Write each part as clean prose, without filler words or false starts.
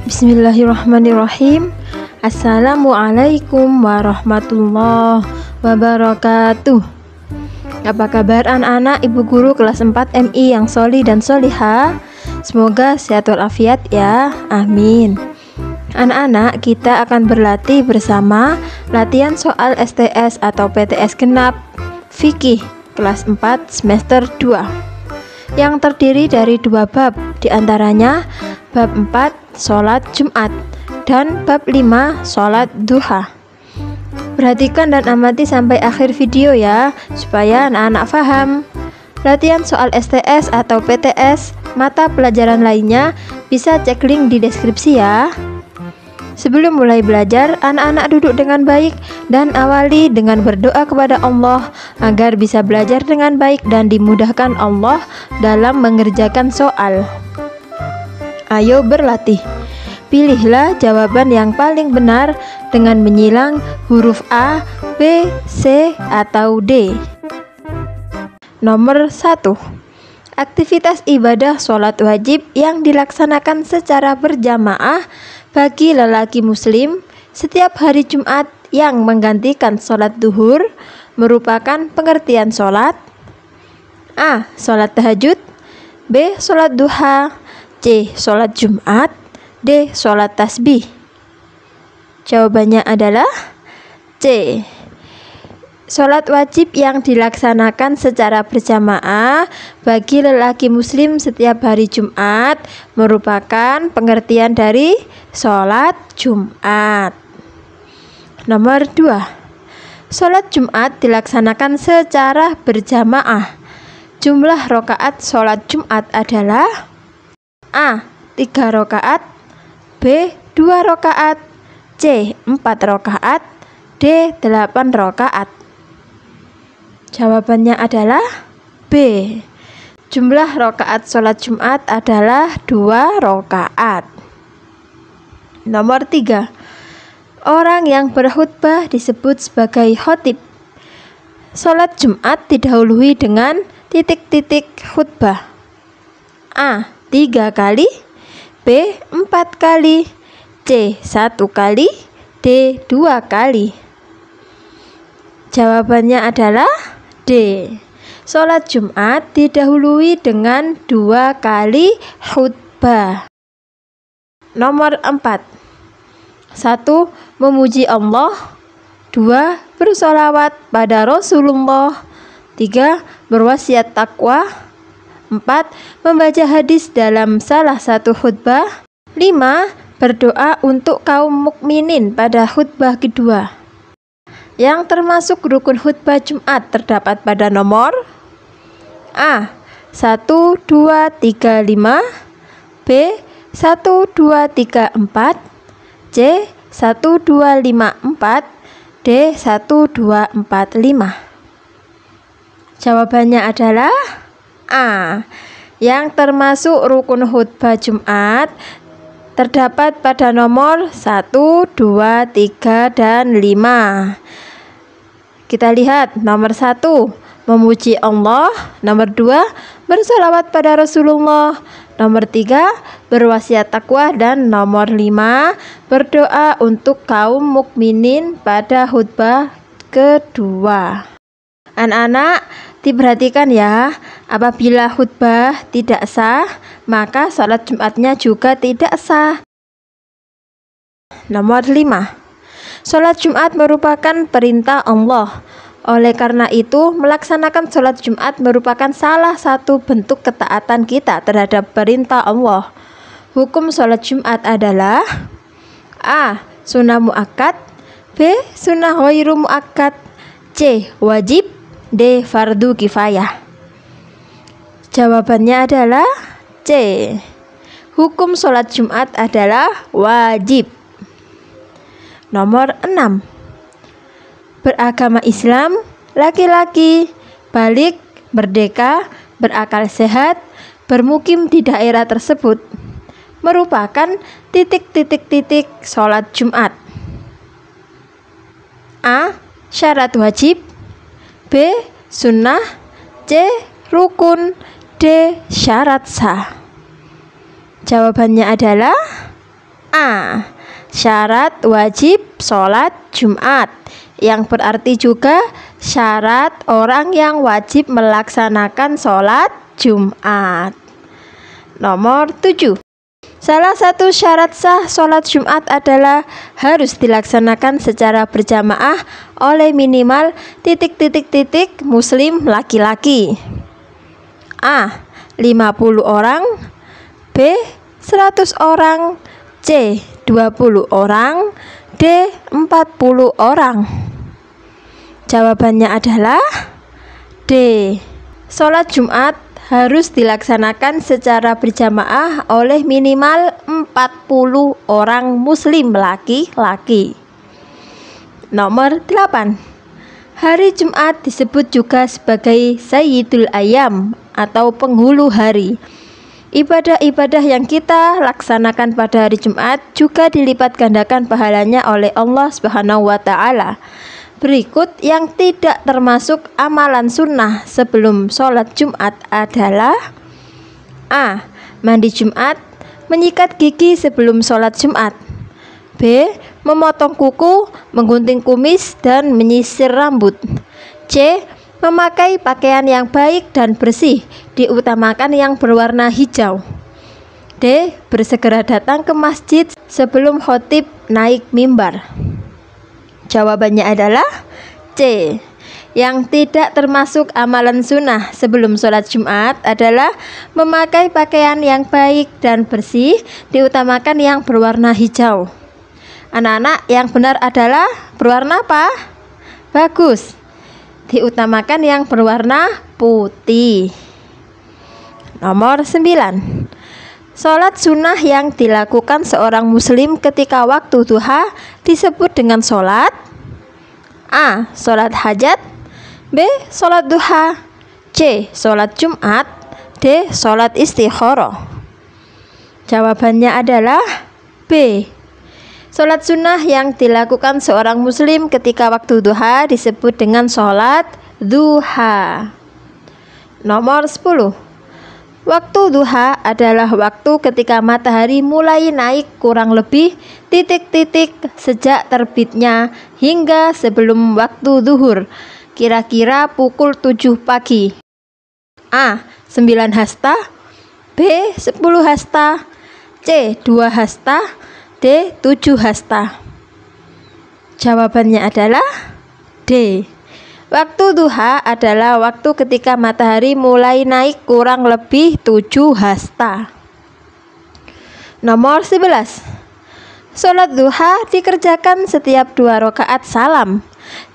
Bismillahirrahmanirrahim. Assalamualaikum warahmatullahi wabarakatuh. Apa kabar anak-anak ibu guru kelas 4 MI yang sholih dan sholihah? Semoga sehat walafiat ya, amin. Anak-anak, kita akan berlatih bersama latihan soal STS atau PTS genap Fikih kelas 4 semester 2 yang terdiri dari 2 bab, diantaranya bab 4 sholat Jumat dan bab 5 sholat duha. Perhatikan dan amati sampai akhir video ya, supaya anak-anak paham. Latihan soal STS atau PTS mata pelajaran lainnya bisa cek link di deskripsi ya. Sebelum mulai belajar, anak-anak duduk dengan baik dan awali dengan berdoa kepada Allah agar bisa belajar dengan baik dan dimudahkan Allah dalam mengerjakan soal. Ayo berlatih. Pilihlah jawaban yang paling benar dengan menyilang huruf A, B, C, atau D. Nomor 1. Aktivitas ibadah sholat wajib yang dilaksanakan secara berjamaah bagi lelaki muslim setiap hari Jumat yang menggantikan sholat duhur merupakan pengertian sholat A. Sholat tahajud, B. Sholat duha, C. Sholat Jumat, D. Sholat tasbih. Jawabannya adalah C. Sholat wajib yang dilaksanakan secara berjamaah bagi lelaki muslim setiap hari Jumat merupakan pengertian dari sholat Jumat. Nomor 2. Sholat Jumat dilaksanakan secara berjamaah. Jumlah rakaat sholat Jumat adalah A. 3 rakaat, B. 2 rakaat, C. 4 rakaat, D. 8 rakaat. Jawabannya adalah B. Jumlah rakaat sholat Jumat adalah 2 rakaat. Nomor 3. Orang yang berkhutbah disebut sebagai khatib. Sholat Jumat didahului dengan titik-titik khutbah. A. 3 kali, B. 4 kali, C. 1 kali, D. 2 kali. Jawabannya adalah D. Sholat Jumat didahului dengan 2 kali khutbah. Nomor 4. 1. Memuji Allah, 2. Bersolawat pada Rasulullah, 3. Berwasiat takwa, 4. Membaca hadis dalam salah satu khutbah, 5. Berdoa untuk kaum mukminin pada khutbah kedua. Yang termasuk rukun khutbah Jumat terdapat pada nomor A. 1, 2, 3, 5, B. 1, 2, 3, 4, C. 1, 2, 5, 4, D. 1, 2, 4, 5. Jawabannya adalah A. Yang termasuk rukun khutbah Jumat terdapat pada nomor 1, 2, 3, dan 5. Kita lihat nomor 1, memuji Allah, nomor 2, bersolawat pada Rasulullah, nomor 3, berwasiat takwa, dan nomor 5, berdoa untuk kaum mukminin pada khutbah kedua. Anak-anak, diperhatikan ya, apabila khutbah tidak sah, maka sholat Jumatnya juga tidak sah. Nomor 5. Sholat Jumat merupakan perintah Allah. Oleh karena itu, melaksanakan sholat Jumat merupakan salah satu bentuk ketaatan kita terhadap perintah Allah. Hukum sholat Jumat adalah A. Sunnah muakkad, B. Sunnah ghairu muakkad, C. Wajib, D. Fardu kifayah. Jawabannya adalah C. Hukum sholat Jumat adalah wajib. Nomor 6. Beragama Islam, laki-laki, balik, merdeka, berakal sehat, bermukim di daerah tersebut merupakan titik-titik-titik sholat Jumat. A. Syarat wajib, B. Sunnah, C. Rukun, D. Syarat sah. Jawabannya adalah A. Syarat wajib sholat Jumat, yang berarti juga syarat orang yang wajib melaksanakan sholat Jumat. Nomor 7. Salah satu syarat sah sholat Jumat adalah harus dilaksanakan secara berjamaah oleh minimal ... muslim laki-laki. A. 50 orang, B. 100 orang, C. 20 orang, D. 40 orang. Jawabannya adalah D. Sholat Jumat harus dilaksanakan secara berjamaah oleh minimal 40 orang muslim laki-laki. Nomor 8. Hari Jumat disebut juga sebagai Sayyidul Ayyam atau penghulu hari. Ibadah-ibadah yang kita laksanakan pada hari Jumat juga dilipat gandakan pahalanya oleh Allah Subhanahu wa Ta'ala. Berikut yang tidak termasuk amalan sunnah sebelum sholat Jumat adalah: A. Mandi Jumat, menyikat gigi sebelum sholat Jumat. B. Memotong kuku, menggunting kumis, dan menyisir rambut. C. Memakai pakaian yang baik dan bersih, diutamakan yang berwarna hijau. D. Bersegera datang ke masjid sebelum khotib naik mimbar. Jawabannya adalah C. Yang tidak termasuk amalan sunnah sebelum sholat Jumat adalah memakai pakaian yang baik dan bersih, diutamakan yang berwarna hijau. Anak-anak, yang benar adalah berwarna apa? Bagus. Diutamakan yang berwarna putih. Nomor 9. Sholat sunnah yang dilakukan seorang muslim ketika waktu duha disebut dengan sholat: A. Sholat hajat, B. Sholat duha, C. Sholat Jumat, D. Sholat istikharah. Jawabannya adalah B. Sholat sunnah yang dilakukan seorang muslim ketika waktu duha disebut dengan sholat duha. Nomor 10. Waktu duha adalah waktu ketika matahari mulai naik kurang lebih ... sejak terbitnya hingga sebelum waktu zuhur, kira-kira pukul 7 pagi. A. 9 hasta, B. 10 hasta, C. 2 hasta, D. 7 hasta. Jawabannya adalah D. Waktu duha adalah waktu ketika matahari mulai naik kurang lebih 7 hasta. Nomor 11. Sholat duha dikerjakan setiap 2 rakaat salam.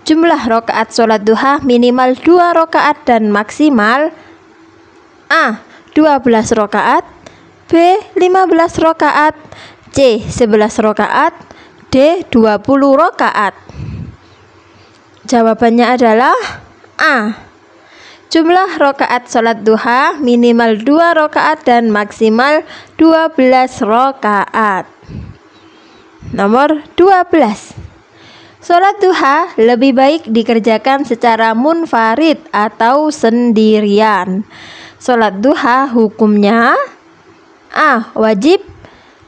Jumlah rakaat sholat duha minimal 2 rakaat dan maksimal: A. 12 rakaat, B. 15 rakaat, C. 11 rakaat, D. 20 rakaat. Jawabannya adalah A. Jumlah rakaat sholat duha minimal 2 rakaat dan maksimal 12 rakaat. Nomor 12. Sholat duha lebih baik dikerjakan secara munfarid atau sendirian. Sholat duha hukumnya: A. Wajib,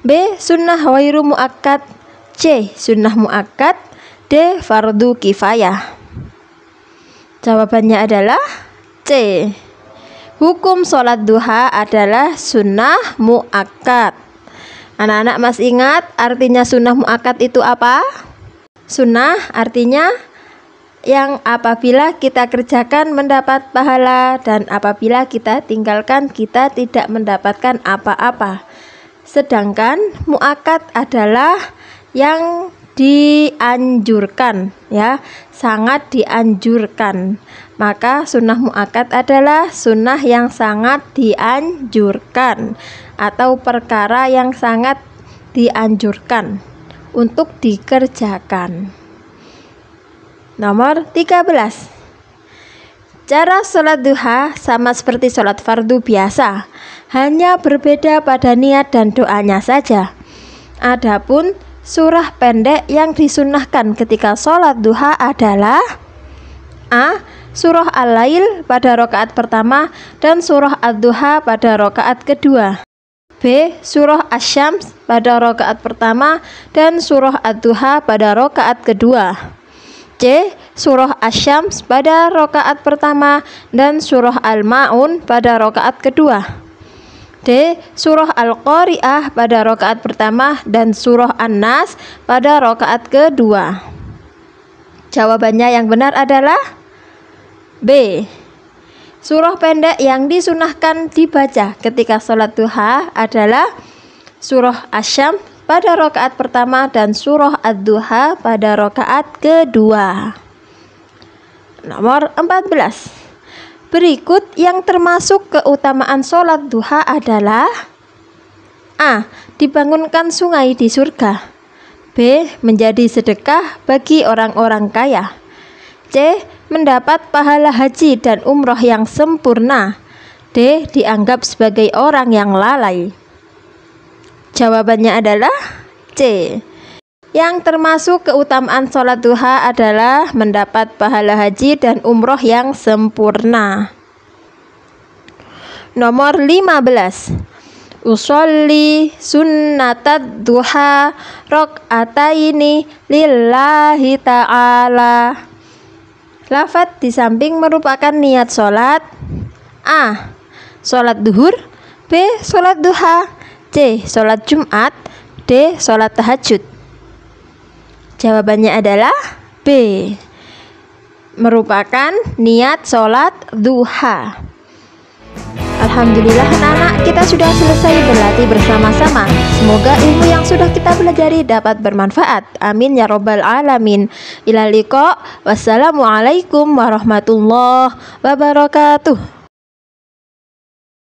B. Sunnah ghairu muakkad, C. Sunnah muakkad, D. Fardu kifayah. Jawabannya adalah C. Hukum sholat duha adalah sunnah muakkad. Anak-anak masih ingat artinya sunnah muakkad itu apa? Sunnah artinya yang apabila kita kerjakan mendapat pahala, dan apabila kita tinggalkan kita tidak mendapatkan apa-apa. Sedangkan muakkad adalah yang dianjurkan, ya, sangat dianjurkan. Maka sunnah muakkad adalah sunnah yang sangat dianjurkan atau perkara yang sangat dianjurkan untuk dikerjakan. Nomor 13. Cara sholat duha sama seperti sholat fardu biasa, hanya berbeda pada niat dan doanya saja. Adapun surah pendek yang disunnahkan ketika sholat duha adalah: A. Surah Al-Lail pada rakaat pertama dan surah Ad-Duha pada rakaat kedua, B. B. Surah Asy-Syams pada rakaat pertama dan surah Ad-Duha pada rakaat kedua. C. Surah Asy-Syams pada rakaat pertama dan surah Al-Ma'un pada rakaat kedua. D. Surah Al-Qari'ah pada rakaat pertama dan surah An-Nas pada rakaat kedua. Jawabannya yang benar adalah B. Surah pendek yang disunahkan dibaca ketika sholat duha adalah surah Asy-Syams pada rakaat pertama dan surah Ad-Duha pada rakaat kedua. Nomor 14. Berikut yang termasuk keutamaan sholat duha adalah A. Dibangunkan sungai di surga. B. Menjadi sedekah bagi orang-orang kaya. C. Mendapat pahala haji dan umroh yang sempurna. D. Dianggap sebagai orang yang lalai. Jawabannya adalah C. Yang termasuk keutamaan sholat duha adalah mendapat pahala haji dan umroh yang sempurna. Nomor 15. Usolli sunnatad duha rok'ataini lillahi ta'ala. Lafadz di samping merupakan niat sholat. A. Sholat duhur. B. Sholat duha. C. Sholat Jumat. D. Sholat tahajud. Jawabannya adalah B. Merupakan niat sholat duha. Alhamdulillah anak-anak, kita sudah selesai berlatih bersama-sama. Semoga ilmu yang sudah kita pelajari dapat bermanfaat. Amin ya robbal alamin. Ilal liqa. Wassalamualaikum warahmatullahi wabarakatuh.